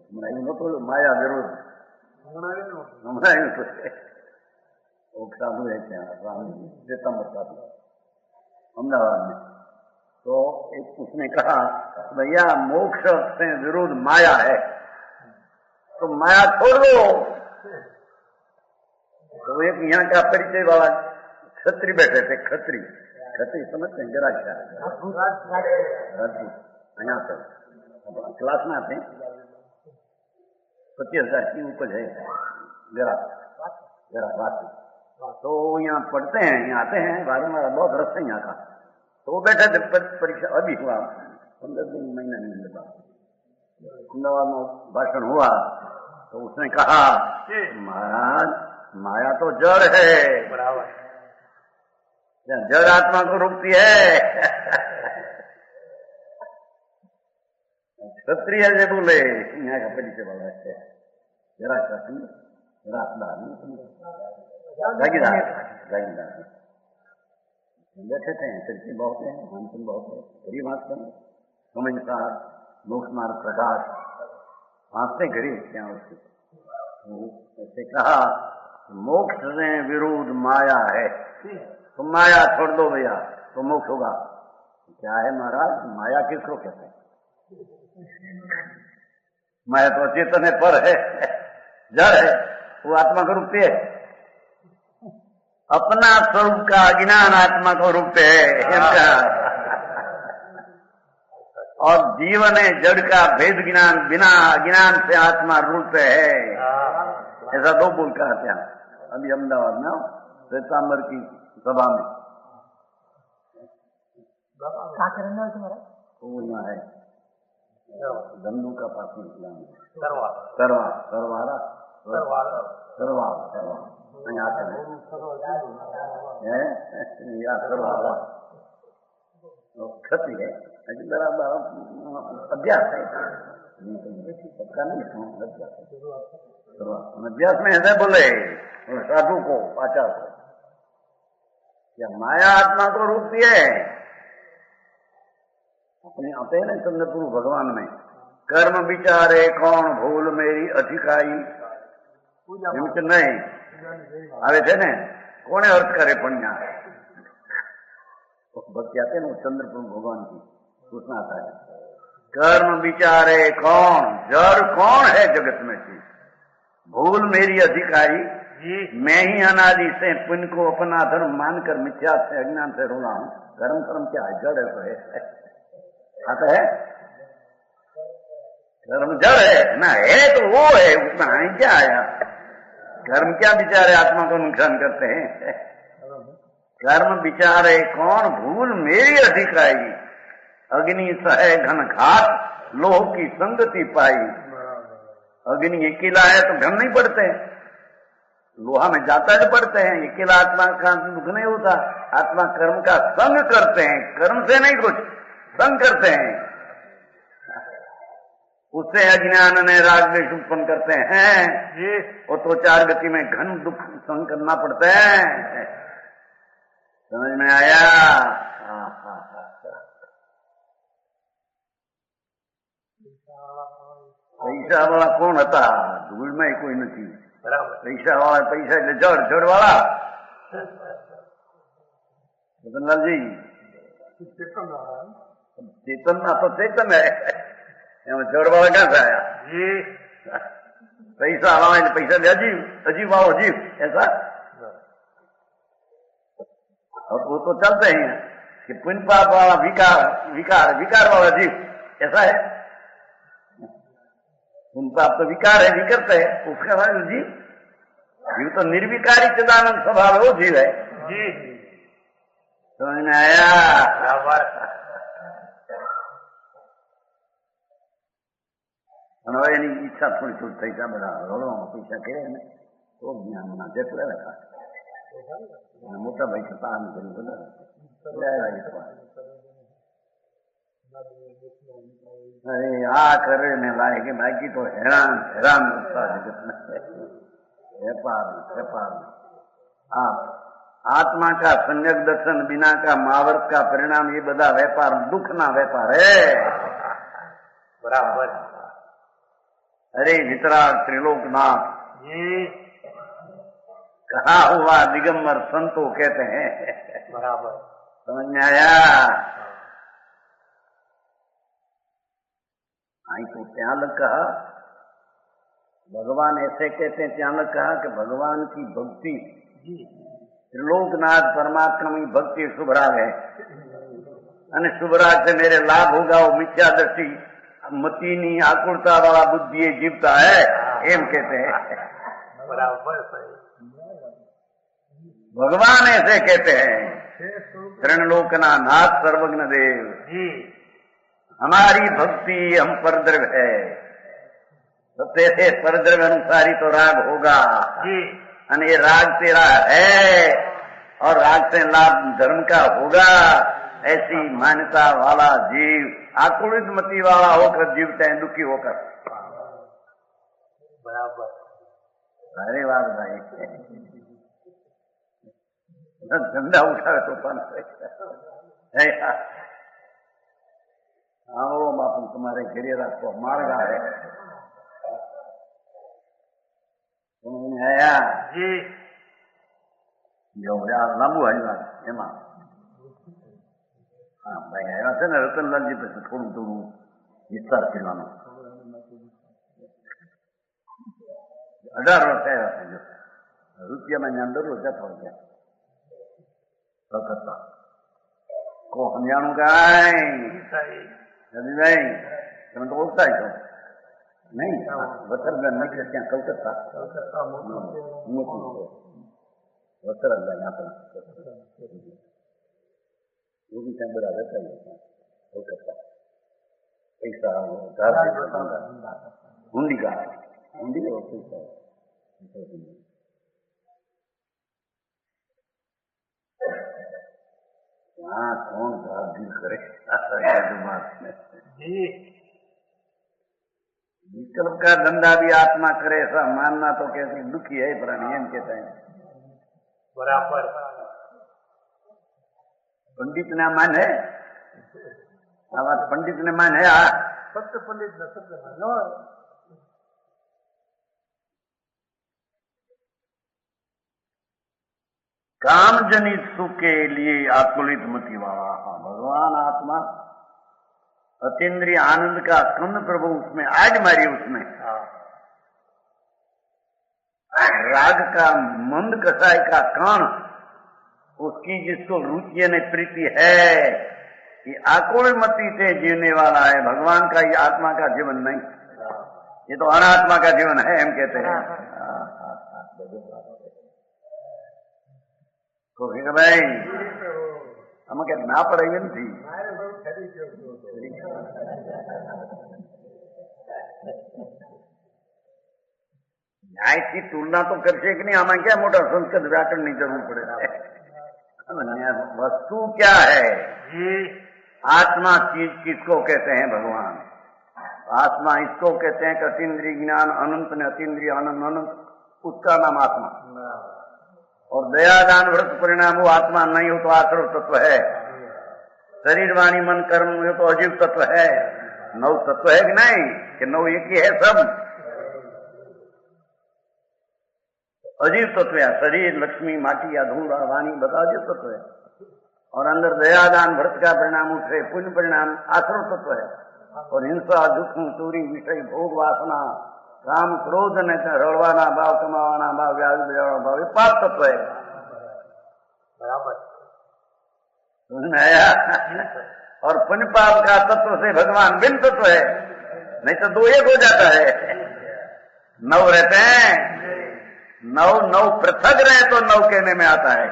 હમણાં નતું માયા જરૂર હમણાં સાધુ है ત્યાં सितंबर साधु अहमदाबाद में, तो एक उसने कहा भैया मोक्ष से विरोध माया है, तो माया छोड़ दो। तो एक यहाँ का परिचय वाला क्षत्रिय बैठे थे, क्षत्रिय समझते हैं जरा क्या यहाँ पर क्लास में आते हैं, 25,000 की उपज है जरा बात, तो यहाँ पढ़ते हैं, यहाँ आते हैं, बारह बहुत रस है यहाँ का, तो वो बैठे थे, परीक्षा अभी हुआ 15 दिन महीना नहीं मिला, अहमदाबाद में भाषण हुआ, तो उसने कहा महाराज माया तो जड़ है, बराबर जड़ आत्मा को रोकती है। क्षत्रिय से बोले यहाँ का परिचय वाला है, जरा जागीदार बैठे थे, चर्चे बहुत है, मानसन बहुत है, गरीब आजकल समझदार मोक्ष मार्ग प्रकाश भांसते गरीब क्या उसके ऐसे कहा मोक्ष से विरोध माया है, तो माया छोड़ दो भैया तो मोक्ष होगा। क्या है महाराज, माया किसको कहते हैं? माया तो चेतन है, पर है, जड़ है, वो आत्मा को रूप है, अपना स्वरूप का अज्ञान आत्मा को रूप है, और जीवन है जड़ का भेद ज्ञान, बिना अज्ञान से आत्मा रूप है, ऐसा दो बोल कहते हैं। अभी अहमदाबाद में सितंबर की सभा में वो यहाँ है धंधू का पास सरवारा आते हैं, क्षत्रिय है, अभ्यास है, सबका नहीं अभ्यास में ऐसे बोले साधु को, आचार्य को, क्या माया आत्मा को रूपती है अपने आते हैं ना चंद्रपुर भगवान में, कर्म विचारे कौन भूल मेरी अधिकाई नहीं आवे थे ने कोने अर्थ करे पुण्य भक्ति आते हैं चंद्रपुर भगवान की सूचना आता है। कर्म विचारे कौन, जड़ कौन है जगत में से, भूल मेरी अधिकारी, मैं ही अनादि से पुण्य को अपना धर्म मानकर मिथ्या से अज्ञान से रोना हूं। कर्म कर्म क्या है, जड़ है तो है, आता है कर्म जड़ है ना, है तो वो है, उसमें हानि क्या आया। कर्म क्या विचारे आत्मा को नुकसान करते हैं। कर्म विचारे कौन भूल मेरी अधिकाई, अग्नि सहे घन घात लोह की संगति पाई। अग्नि अकेला है तो घन नहीं पड़ते, लोहा में जाता है तो पड़ते हैं, अकेला आत्मा का दुख नहीं होता। आत्मा कर्म का संग करते हैं, कर्म से नहीं कुछ संग करते हैं, उससे अज्ञान ने राग द्वेष उत्पन्न करते हैं। वो तो चार गति में घन दुख संग करना पड़ता है। समझ में आया? पैसा वाला कौन था, धूल में कोई नहीं, पैसा वाला पैसा जड़, जड़ वाला रतनलाल जी चेतन ना तो चेतन है, जड़ वाला कहां से आया? पैसा वाला पैसा दे, अजीब अजीब वाला अजीब ऐसा, और वो तो चलते ही हैं कि पुण्य पाप वाला विकार, विकार विकार वाला जीव ऐसा है। पुण्य पाप तो विकार है, विकरते है, उसका नाम जीव, जीव तो निर्विकारी चिदानंद स्वभाव है, वो जीव है जी। समझ में आया? એની ઈચ્છા થોડી થોડી થઈ જાય, બધા રડવામાં પૈસા કરે ને તો જ્ઞાન ના જેટલે રખા મોટા ભાઈ છતાં આમ કર્યું બધા અરે આ કરે ને લાગે કે બાકી તો હેરાન હેરાન કરતા જગત में व्यापार व्यापार। आत्मा का सम्यक दर्शन बिना का महावर्त का परिणाम, ये बदा व्यापार दुख ना व्यापार है। बराबर। अरे वितराग त्रिलोकनाथ कहा हुआ दिगंबर संतो कहते हैं। बराबर। समझ में आया? आई तो त्यालक कहा, भगवान ऐसे कहते हैं, त्यालक कहा कि भगवान की भक्ति, त्रिलोकनाथ परमात्मा की भक्ति शुभराग है, અને શુભરાગ से मेरे लाभ होगा, वो मिथ्या दृष्टि मतीनी आकुलता वाला बुद्धि जीवता है, एम कहते हैं। बराबर। भगवान ऐसे कहते हैं, त्रिलोकना नाथ सर्वज्ञ देव, हमारी भक्ति हम परद्रव्य है, तो तेरे परद्रव्य अनुसारी तो राग होगा, और ये राग तेरा है और राग से लाभ धर्म का होगा, ऐसी मान्यता वाला जीव आकुलित मति वाला होकर जीवते हैं, दुखी होकर। बराबर। अरे वाह भाई, झंडा उठावे तो पान आओ बापू तुम्हारे घिरे राखो मार्ग है। समझ में आया जी? जो यार लांबू हरिवार એમાં ભાઈ આવ્યા છે ને રતનલાલજી, પછી થોડું થોડું વિસ્તાર કરવાનો। 18 વર્ષ આવ્યા છે, જો રૂપિયામાં અંદર જતો ગયા કલકત્તા को સમજાણું કાંઈ રવિભાઈ, તમે તો ઓળખતા છો નહીં? વતરગઢ નહીં કે ત્યાં કલકત્તા મોટું છે વતરગઢ આપણા, वो भी ત્યાં બધા રહેતા કલકત્તા। પૈસા हुंडी का हुंडी का पैसा हाँ कौन सा दिल करे जी विकल्प का धंधा भी आत्मा करे ऐसा मानना तो कैसे दुखी है प्राणी एम कहते हैं। बराबर पंडित ने मान है पंडित ने मान है सत्य पंडित न सत्य काम जनित सुख के लिए आकुलित मति वाला भगवान आत्मा अतीन्द्रिय आनंद का स्कंद प्रभु उसमें आज मारी उसमें राग का मंद कसाई का कण उसकी जिसको रुचि ने प्रीति है ये आकुल मति से जीवने वाला है। भगवान का ये आत्मा का जीवन नहीं, ये तो अनात्मा का जीवन है हम कहते हैं। तो फिर भाई हम क्या ना पड़ेगी थी न्याय की तुलना तो कर से कि नहीं, हमें क्या मोटा संस्कृत व्याकरण नहीं जरूर पड़ेगा। वस्तु क्या है आत्मा चीज किसको कहते हैं भगवान आत्मा इसको कहते हैं कि अतीन्द्रिय ज्ञान अनंत ने अतीन्द्रिय आनंद अनंत उसका नाम आत्मा। और दयादान व्रत परिणाम वो आत्मा नहीं हो तो आश्रव तत्व है। शरीर वाणी मन कर्म हो तो अजीव तत्व है। नव तत्व है कि नहीं कि नव एक ही है सब अजीव तत्व है। शरीर लक्ष्मी माटी या धूल वाणी बता अजीव तत्व है। और अंदर दयादान व्रत का परिणाम उठे पुण्य परिणाम आश्रव तत्व है। और हिंसा दुख चोरी विषय भोग वासना काम क्रोध ने रड़वाना भाव कमावाना भाव व्याज बजाना भाव ये पाप तत्व है। बराबर समझ में आया। और पुण्य पाप का तत्व से भगवान भिन्न तत्व है, नहीं तो दो एक हो जाता है। नव रहते हैं नव नव पृथक रहे तो नव कहने में आता है,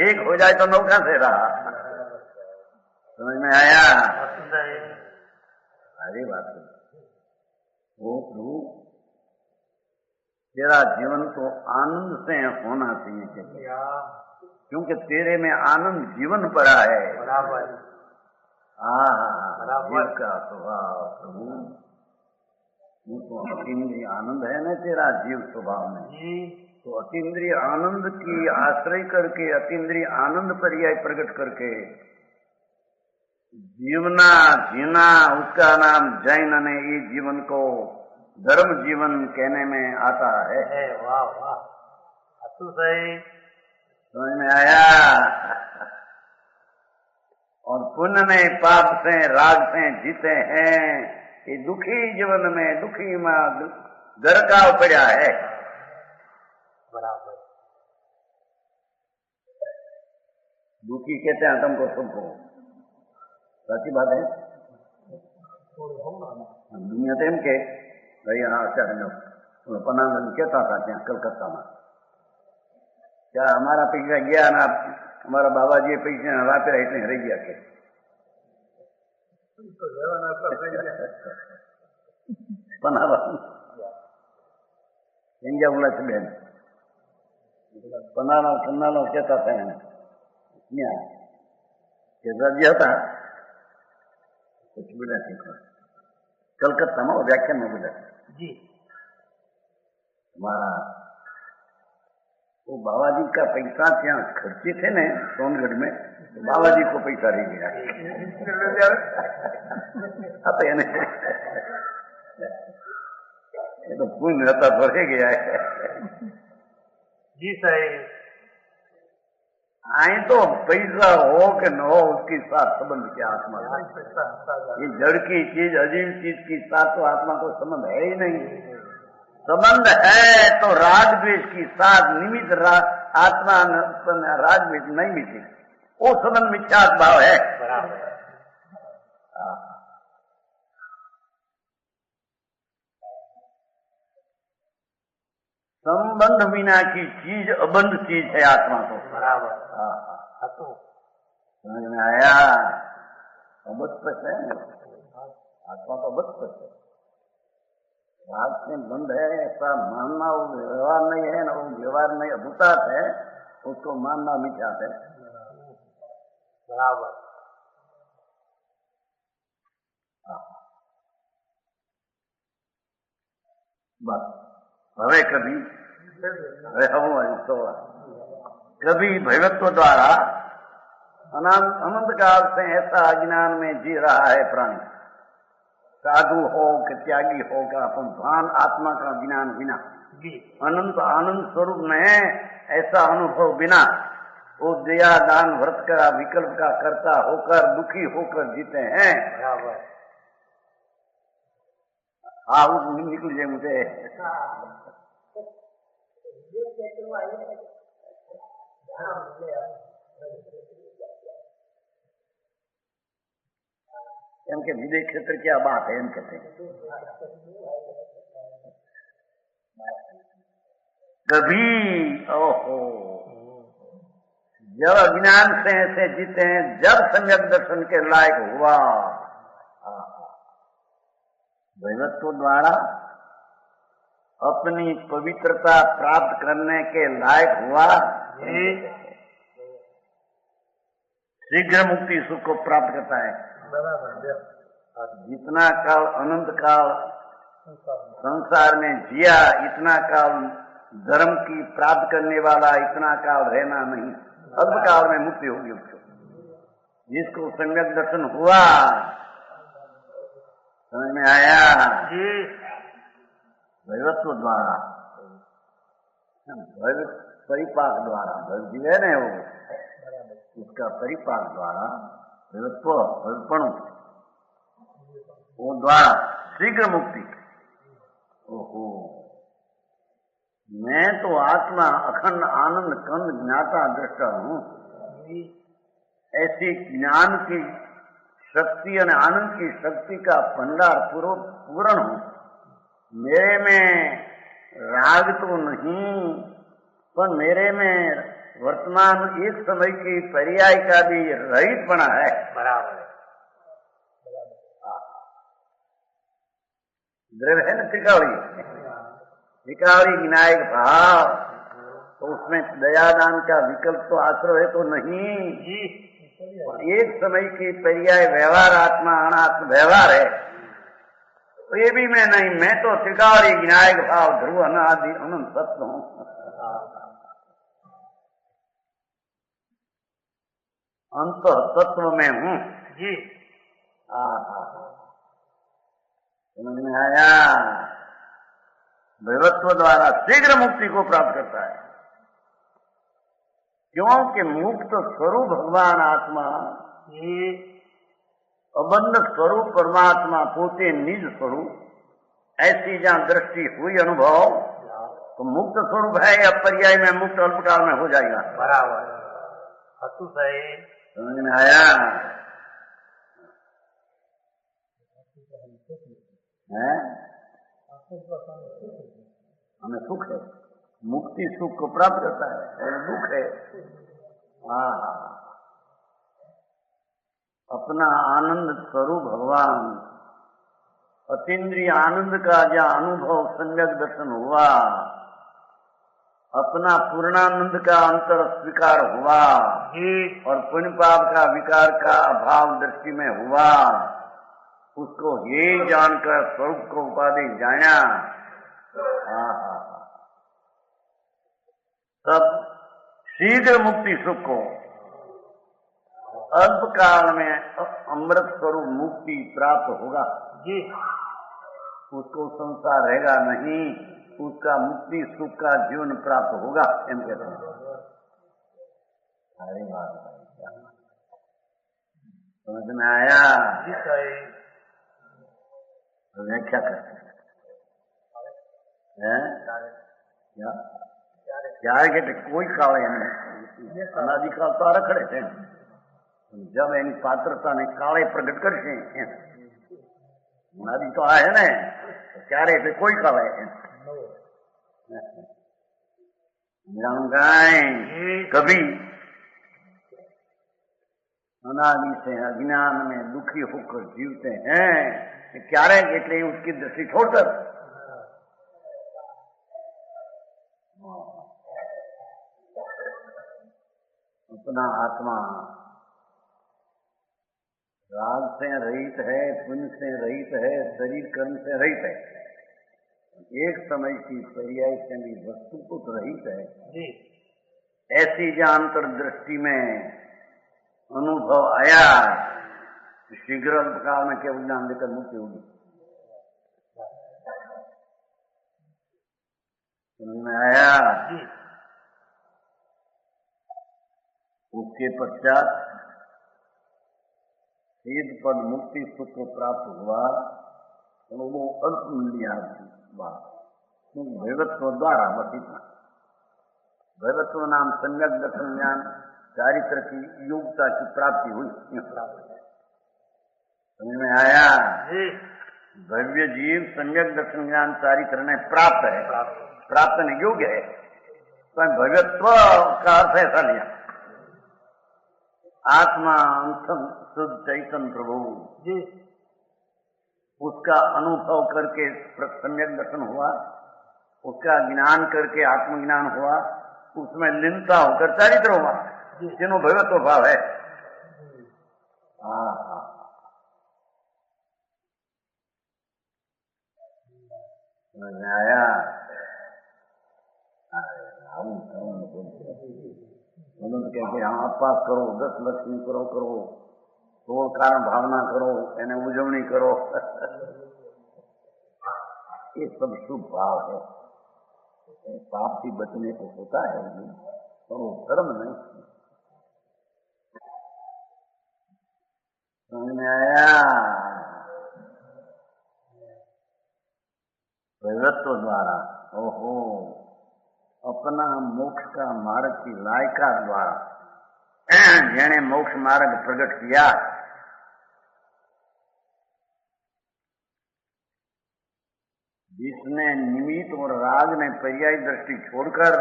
एक हो जाए तो नव कहां से रहा। समझ में आया। अरे बात वो प्रभु तेरा जीवन तो आनंद से होना चाहिए क्योंकि तेरे में आनंद जीवन पड़ा है। बराबर जीव का स्वभाव प्रभु वो तो अतीन्द्रिय आनंद है ना तेरा जीव स्वभाव में। तो अतीन्द्रिय आनंद की आश्रय करके अतीन्द्रिय आनंद पर्याय प्रकट करके जीवना जीना उसका नाम जैन ने ये जीवन को धर्म जीवन कहने में आता है। वाह वाह तो सही समझ में आया। और पुण्य ने पाप से राग से जीते हैं ये दुखी जीवन में दुखी मां गरकाव पड़ा है। बराबर दुखी कहते हैं तुमको सबको साची बात है। दुनिया तो एम के भाई हाँ अच्छा पनानंद कहता था क्या कलकत्ता में क्या हमारा पैसा गया ना हमारा बाबा जी पैसे वापे इतने रह गया के इंडिया बोला बेन पनाना पन्नानो कहता था दिया था कुछ बोला कलकत्ता में व्याख्यान में बोला जी हमारा वो बाबा जी का पैसा क्या खर्चे थे ना सोनगढ़ में तो बाबा जी को पैसा रह गया। ये तो पुण्य रहता तो रह गया है। जी सही आए तो पैसा हो कि न हो उसके साथ संबंध क्या आत्मा का। ये जड़ की चीज अजीब चीज के साथ तो आत्मा को संबंध है ही नहीं। संबंध है तो राग द्वेष की साथ निमित्त आत्मा राग द्वेष नहीं मिलती वो संबंध मिथ्या भाव है। संबंध बिना की चीज अबंध चीज है आत्मा तो। बराबर समझ में आया। अबस्पष्ट है ना आत्मा तो अबस्पष्ट है। राग से बंध है ऐसा मानना वो व्यवहार नहीं है ना वो व्यवहार नहीं अभूतात है उसको मानना मिथ्यात है। बराबर। बस હવે कभी હવે तो कभी भैवत्व द्वारा अनंत काल से ऐसा अज्ञान में जी रहा है प्राणी, साधु हो कि त्यागी हो का अपन भान आत्मा का ज्ञान बिना अनंत आनंद स्वरूप में ऐसा अनुभव बिना वो दया दान व्रत का विकल्प का करता होकर दुखी होकर जीते हैं। हाँ निकल जाए मुझे इनके विदेश क्षेत्र क्या बात है इनके कभी ओहो जब अज्ञान से ऐसे जीते हैं, जब सम्यक दर्शन के लायक हुआ दैवत्व द्वारा अपनी पवित्रता प्राप्त करने के लायक हुआ, शीघ्र मुक्ति सुख को प्राप्त करता है। जितना काल अनंत काल संसार में जिया, इतना काल धर्म की प्राप्त करने वाला इतना काल रहना नहीं, अल्प काल में मुक्ति होगी उसको। जिसको सम्यक दर्शन हुआ, समझ में आया, दैवत्व द्वारा परिपाक द्वारा जीव है न वो, उसका परिपाक द्वारा दैवत्व अर्पण वो द्वारा शीघ्र मुक्ति। ओहो मैं तो आत्मा अखंड आनंद कंद ज्ञाता दृष्टा हूँ। ऐसी ज्ञान की शक्ति और आनंद की शक्ति का भंडार पूर्ण हूँ। मेरे में राग तो नहीं, पर मेरे में वर्तमान एक समय की पर्याय का भी रहित बना है। बराबर द्रव्य है न त्रिकावली, त्रिकावली विनायक भाव, तो उसमें दयादान का विकल्प तो आश्रय है तो नहीं। एक समय की पर्याय व्यवहार आत्मा अनात्म व्यवहार है, तो ये भी मैं नहीं, मैं तो त्रिकावली विनायक भाव ध्रुव अनादि अनंत तत्व हूँ। अंत तत्व में हूँ जी। समझ में आया, दैवत्व द्वारा शीघ्र मुक्ति को प्राप्त करता है। क्योंकि मुक्त स्वरूप भगवान आत्मा, अबंध स्वरूप परमात्मा पोते निज स्वरूप, ऐसी जहां दृष्टि हुई अनुभव, तो मुक्त स्वरूप है या पर्याय में मुक्त अल्पकाल में हो जाएगा। बराबर सही। समझ में आया है? हमें सुख है, मुक्ति सुख को प्राप्त करता है और दुख है। अपना आनंद स्वरूप भगवान, अतीन्द्रिय आनंद का जहाँ अनुभव सम्यक दर्शन हुआ, अपना पूर्णानंद का अंतर स्वीकार हुआ और पुण्य पाप का विकार का अभाव दृष्टि में हुआ, उसको ये जानकर स्वरूप को उपाधि जाना, तब शीघ्र मुक्ति सुख को अल्प काल में अमृत स्वरूप मुक्ति प्राप्त होगा जी। उसको संसार रहेगा नहीं, उसका मुक्ति सुख का जीवन प्राप्त होगा। एम कहते हैं। अरे बात समझ में आया? व्याख्या करते हैं क्या कहते, कोई काल अनादिकाल तो रखड़े थे, जब एनी पात्रता ने काले प्रगट करશે अनादि तो है ने, ત્યારે એટલે કોઈ કાળે कभी अनादि से अज्ञान में दुखी होकर जीवते हैं, क्यारे એટલે उसकी दृष्टि छोड़कर अपना आत्मा राग से रहित है, पुण्य से रहित है, शरीर कर्म से रहित है। एक समय की पर्याय से भी वस्तु को तो रहित है जी। ऐसी जहां अंतर्दृष्टि में अनुभव आया, शीघ्र काल में केवल ज्ञान लेकर मुक्ति होगी। समझ में आया? उसके पश्चात सीध पद मुक्ति सुख को प्राप्त हुआ तो वो अल्प मिलिया बात भैवत्व द्वारा, बस इतना। भैवत्व नाम सम्यक दर्शन ज्ञान चारित्र की योग्यता की प्राप्ति हुई। समझ में आया? भव्य जीव सम्यक दर्शन ज्ञान चारित्र ने प्राप्त है, प्राप्त नहीं योग्य है। तो भव्यत्व का अर्थ ऐसा लिया, आत्मा अंतम शुद्ध चैतन्य प्रभु जी, उसका अनुभव करके सम्यक दर्शन हुआ, उसका ज्ञान करके आत्मज्ञान हुआ, उसमें लीनता होकर चारित्र हुआ, तीनों भगवत्व भाव है। आया? उन्होंने कहते हम अपास करो, 10 लक्ष्मी करो, 16 कारण भावना करो, એને उजवनी करो। ये सब शुभ भाव है, पाप की बचने को होता है, और वो धर्म नहीं। समझ में आया? भगवत्व द्वारा ओहो अपना मोक्ष का मार्ग की लायका द्वारा जेने मोक्ष मार्ग प्रकट किया, जिसने निमित्त और राग ने पर्यायी दृष्टि छोड़कर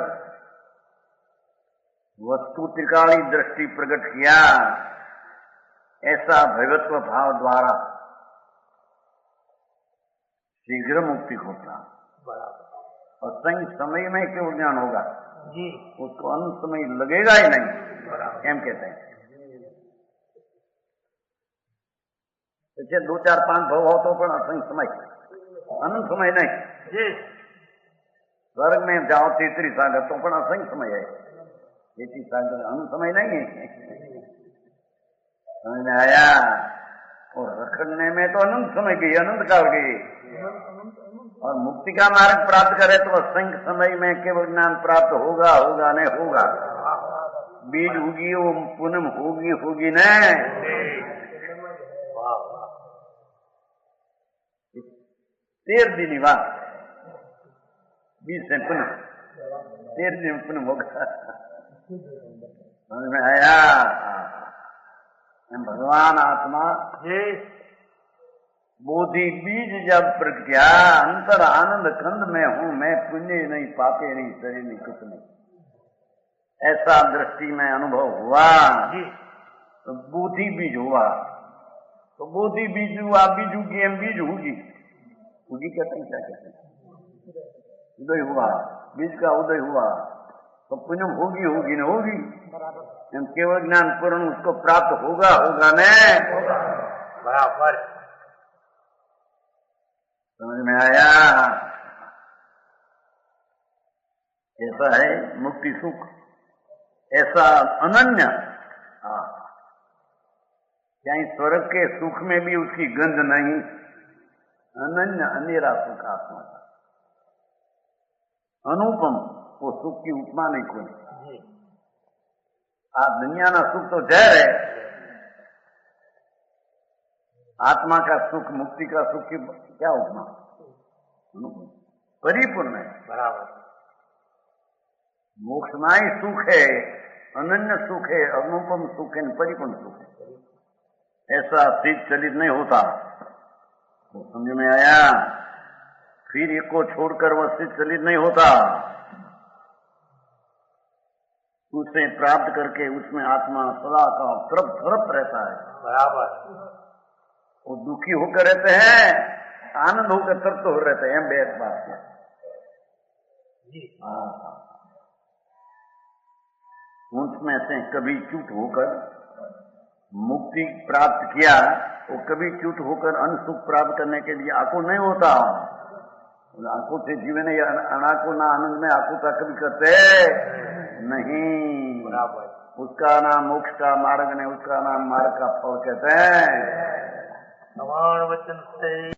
वस्तु त्रिकाली दृष्टि प्रकट किया, ऐसा भगवत्व भाव द्वारा शीघ्र मुक्ति होता। और सही समय में क्यों ज्ञान होगा जी, उसको अनंत समय लगेगा ही नहीं। एम कहते हैं पीछे 2, 4, 5 भव हो तो पण असंग समय, अनंत समय नहीं जी। स्वर्ग में जाओ 33 सागर तो पण असंग समय है, 33 सागर अनंत समय नहीं है। समझ में आया? और रखने में तो अनंत समय गई, अनंत काल गई। और मुक्ति का मार्ग प्राप्त करे तो असंख्य समय में केवल ज्ञान प्राप्त होगा, होगा नहीं होगा। बीज होगी वो पूनम होगी, होगी नहीं। 13 दिन बाद बीज से पुनः 13 दिन पुनः होगा। समझ में आया? भगवान आत्मा बोधि बीज जब प्रगट्या, अंतर आनंद कंद में हूं मैं, पुण्य नहीं पापे नहीं शरीर नहीं कुछ नहीं, ऐसा दृष्टि में अनुभव हुआ तो बोधि बीज हुआ। तो बोधि बीज हुआ, बीज उगी, हम बीज होगी, उगी कहते हैं, क्या कहते हैं, उदय हुआ, बीज का उदय हुआ तो पुण्य होगी, होगी न होगी। हम केवल ज्ञान पूर्ण उसको प्राप्त होगा, होगा न बराबर। समझ में आया? ऐसा है मुक्ति सुख, ऐसा अनन्य। कहीं स्वर्ग के सुख में भी उसकी गंध नहीं, अनन्य अनेरा सुख आत्मा का, अनुपम, वो सुख की उपमा नहीं कोई। आप दुनिया ना सुख तो जहर है, आत्मा का सुख, मुक्ति का सुख की क्या उपमा, परिपूर्ण है बराबर। मोक्षमय सुख है, अनन्य सुख है, अनुपम सुख है, परिपूर्ण सुख है। ऐसा सिद्ध चलित नहीं होता। तो समझ में आया? फिर एक को छोड़कर वह सिद्ध चलित नहीं होता। उसे प्राप्त करके उसमें आत्मा सदा का तृप्त रहता है बराबर। वो दुखी होकर रहते हैं, आनंद होकर तृप्त हो रहते हैं, बेहद बात है। उसमें से कभी चूट होकर मुक्ति प्राप्त किया, वो कभी च्युत होकर अन्य सुख प्राप्त करने के लिए आकुल नहीं होता। आकुल से जीवन या अनाकुल ना आनंद में आकुल का कभी करते नहीं। उसका नाम मोक्ष का मार्ग नहीं, उसका नाम मार्ग का फल कहते हैं। प्रमाण वचन से